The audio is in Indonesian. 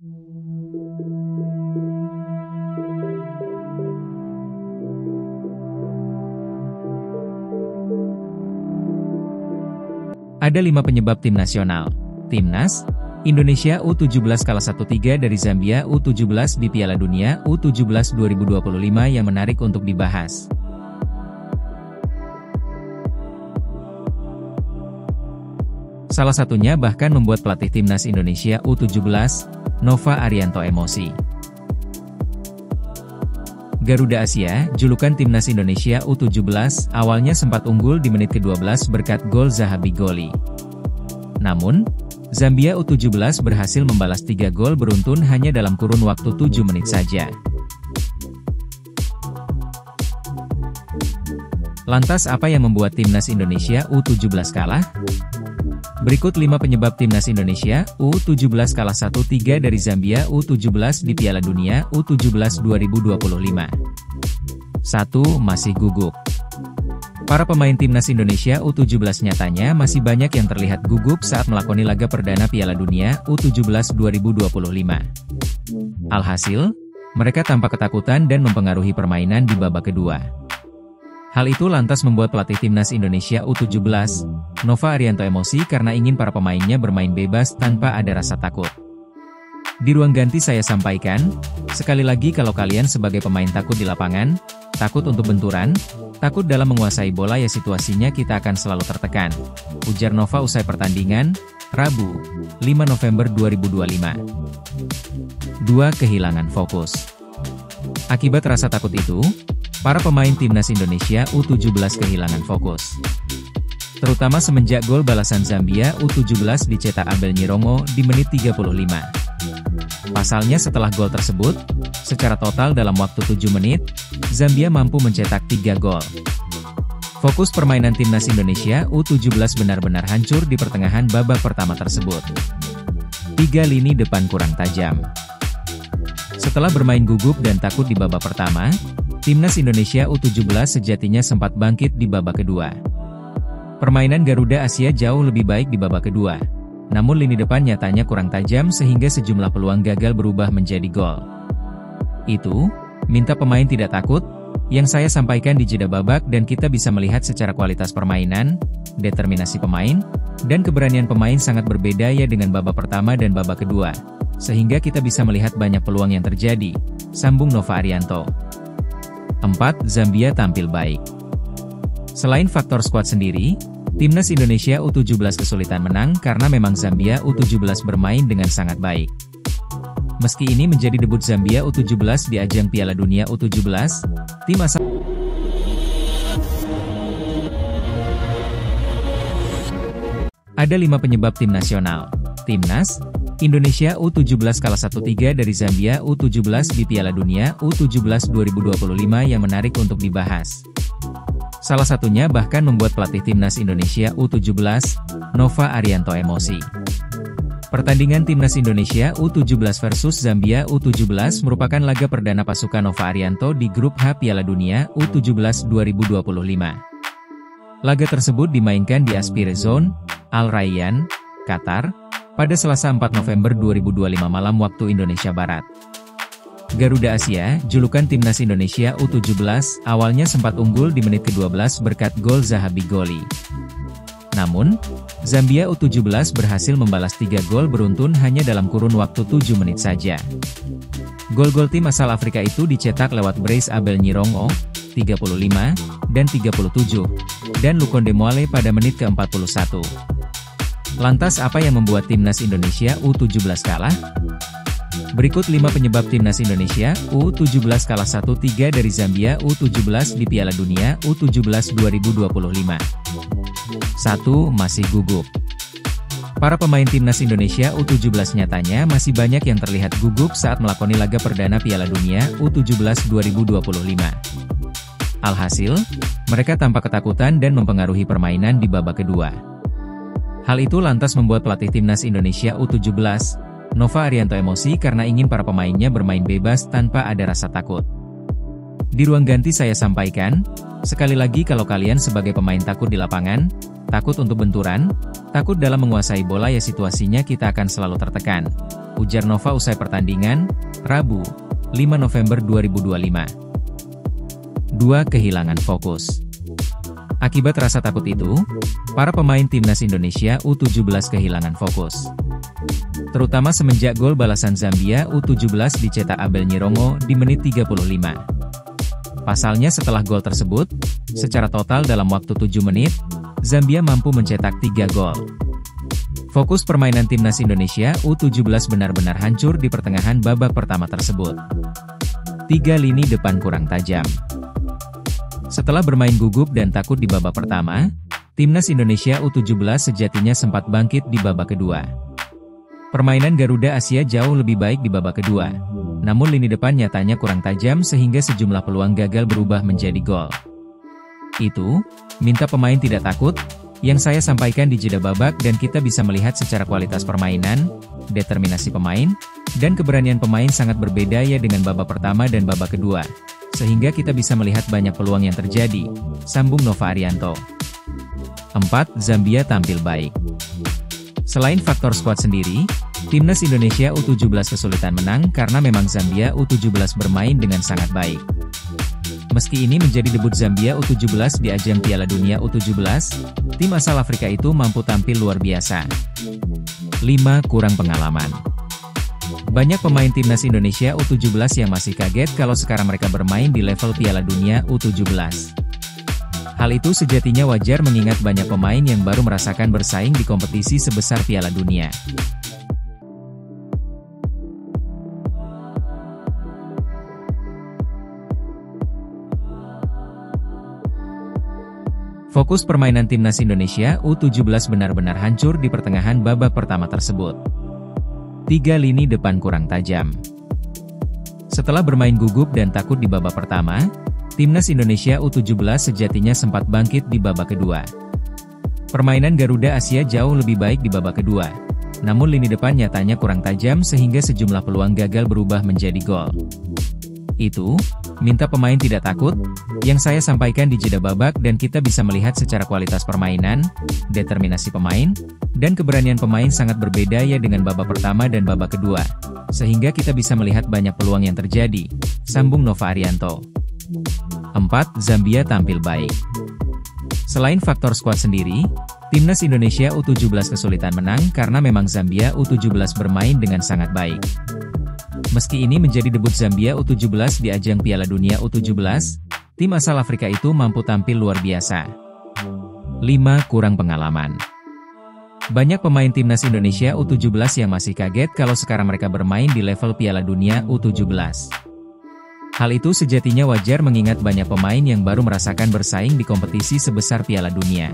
Ada 5 penyebab tim nasional. Timnas Indonesia U17 kalah 1-3 dari Zambia U17 di Piala Dunia U17 2025 yang menarik untuk dibahas. Salah satunya bahkan membuat pelatih Timnas Indonesia U17, Nova Arianto emosi. Garuda Asia, julukan Timnas Indonesia U17, awalnya sempat unggul di menit ke-12 berkat gol Zahabi Goli. Namun, Zambia U17 berhasil membalas 3 gol beruntun hanya dalam kurun waktu 7 menit saja. Lantas apa yang membuat Timnas Indonesia U17 kalah? Berikut 5 penyebab Timnas Indonesia U17 kalah 1-3 dari Zambia U17 di Piala Dunia U17 2025. 1. Masih gugup. Para pemain Timnas Indonesia U17 nyatanya masih banyak yang terlihat gugup saat melakoni laga perdana Piala Dunia U17 2025. Alhasil, mereka tampak ketakutan dan mempengaruhi permainan di babak kedua. Hal itu lantas membuat pelatih Timnas Indonesia U17, Nova Arianto emosi karena ingin para pemainnya bermain bebas tanpa ada rasa takut. Di ruang ganti saya sampaikan, sekali lagi kalau kalian sebagai pemain takut di lapangan, takut untuk benturan, takut dalam menguasai bola ya situasinya kita akan selalu tertekan. Ujar Nova usai pertandingan, Rabu, 5 November 2025. 2. Kehilangan fokus. Akibat rasa takut itu, para pemain Timnas Indonesia U17 kehilangan fokus. Terutama semenjak gol balasan Zambia U17 dicetak Abel Nyirongo di menit 35. Pasalnya setelah gol tersebut, secara total dalam waktu 7 menit, Zambia mampu mencetak 3 gol. Fokus permainan Timnas Indonesia U17 benar-benar hancur di pertengahan babak pertama tersebut. 3 lini depan kurang tajam. Setelah bermain gugup dan takut di babak pertama, Timnas Indonesia U17 sejatinya sempat bangkit di babak kedua. Permainan Garuda Asia jauh lebih baik di babak kedua. Namun lini depan nyatanya kurang tajam sehingga sejumlah peluang gagal berubah menjadi gol. Itu, minta pemain tidak takut, yang saya sampaikan di jeda babak dan kita bisa melihat secara kualitas permainan, determinasi pemain, dan keberanian pemain sangat berbeda ya dengan babak pertama dan babak kedua. Sehingga kita bisa melihat banyak peluang yang terjadi, sambung Nova Arianto. 4. Zambia tampil baik. Selain faktor skuad sendiri, Timnas Indonesia U17 kesulitan menang karena memang Zambia U17 bermain dengan sangat baik. Meski ini menjadi debut Zambia U17 di ajang Piala Dunia U17, tim asal ada 5 penyebab tim nasional. Timnas Indonesia U17 kalah 1-3 dari Zambia U17 di Piala Dunia U17 2025 yang menarik untuk dibahas. Salah satunya bahkan membuat pelatih Timnas Indonesia U17, Nova Arianto emosi. Pertandingan Timnas Indonesia U17 versus Zambia U17 merupakan laga perdana pasukan Nova Arianto di grup H Piala Dunia U17 2025. Laga tersebut dimainkan di Aspire Zone, Al Rayyan, Qatar, pada Selasa 4 November 2025 malam waktu Indonesia Barat. Garuda Asia, julukan Timnas Indonesia U17, awalnya sempat unggul di menit ke-12 berkat gol Zahabi Goli. Namun, Zambia U17 berhasil membalas 3 gol beruntun hanya dalam kurun waktu 7 menit saja. Gol-gol tim asal Afrika itu dicetak lewat brace Abel Nyirongo, 35, dan 37, dan Lukonde Moale pada menit ke-41. Lantas apa yang membuat Timnas Indonesia U17 kalah? Berikut 5 penyebab Timnas Indonesia U17 kalah 1-3 dari Zambia U17 di Piala Dunia U17 2025. 1. Masih gugup. Para pemain Timnas Indonesia U17 nyatanya masih banyak yang terlihat gugup saat melakoni laga perdana Piala Dunia U17 2025. Alhasil, mereka tampak ketakutan dan mempengaruhi permainan di babak kedua. Hal itu lantas membuat pelatih Timnas Indonesia U17, Nova Arianto emosi karena ingin para pemainnya bermain bebas tanpa ada rasa takut. Di ruang ganti saya sampaikan, sekali lagi kalau kalian sebagai pemain takut di lapangan, takut untuk benturan, takut dalam menguasai bola ya situasinya kita akan selalu tertekan. ujar Nova usai pertandingan, Rabu, 5 November 2025. 2. Kehilangan fokus. Akibat rasa takut itu, para pemain timnas Indonesia U17 kehilangan fokus. Terutama semenjak gol balasan Zambia U17 dicetak Abel Nyirongo di menit 35. Pasalnya setelah gol tersebut, secara total dalam waktu 7 menit, Zambia mampu mencetak 3 gol. Fokus permainan timnas Indonesia U17 benar-benar hancur di pertengahan babak pertama tersebut. 3 lini depan kurang tajam. Setelah bermain gugup dan takut di babak pertama, timnas Indonesia U17 sejatinya sempat bangkit di babak kedua. Permainan Garuda Asia jauh lebih baik di babak kedua, namun lini depan nyatanya kurang tajam sehingga sejumlah peluang gagal berubah menjadi gol. Itu, minta pemain tidak takut, yang saya sampaikan di jeda babak dan kita bisa melihat secara kualitas permainan, determinasi pemain, dan keberanian pemain sangat berbeda ya dengan babak pertama dan babak kedua. Sehingga kita bisa melihat banyak peluang yang terjadi, sambung Nova Arianto. 4. Zambia tampil baik. Selain faktor skuad sendiri, timnas Indonesia U17 kesulitan menang karena memang Zambia U17 bermain dengan sangat baik. Meski ini menjadi debut Zambia U17 di ajang Piala Dunia U17, tim asal Afrika itu mampu tampil luar biasa. 5. Kurang pengalaman. Banyak pemain timnas Indonesia U17 yang masih kaget kalau sekarang mereka bermain di level Piala Dunia U17. Hal itu sejatinya wajar mengingat banyak pemain yang baru merasakan bersaing di kompetisi sebesar Piala Dunia. Fokus permainan timnas Indonesia U17 benar-benar hancur di pertengahan babak pertama tersebut. 3 lini depan kurang tajam. Setelah bermain gugup dan takut di babak pertama, timnas Indonesia U17 sejatinya sempat bangkit di babak kedua. Permainan Garuda Asia jauh lebih baik di babak kedua, namun lini depan nyatanya kurang tajam sehingga sejumlah peluang gagal berubah menjadi gol. Itu, minta pemain tidak takut, yang saya sampaikan di jeda babak dan kita bisa melihat secara kualitas permainan, determinasi pemain, dan keberanian pemain sangat berbeda ya dengan babak pertama dan babak kedua, sehingga kita bisa melihat banyak peluang yang terjadi, sambung Nova Arianto. 4. Zambia tampil baik. Selain faktor skuad sendiri, timnas Indonesia U17 kesulitan menang karena memang Zambia U17 bermain dengan sangat baik. Meski ini menjadi debut Zambia U17 di ajang Piala Dunia U17, tim asal Afrika itu mampu tampil luar biasa. 5. Kurang pengalaman. Banyak pemain timnas Indonesia U17 yang masih kaget kalau sekarang mereka bermain di level Piala Dunia U17. Hal itu sejatinya wajar mengingat banyak pemain yang baru merasakan bersaing di kompetisi sebesar Piala Dunia.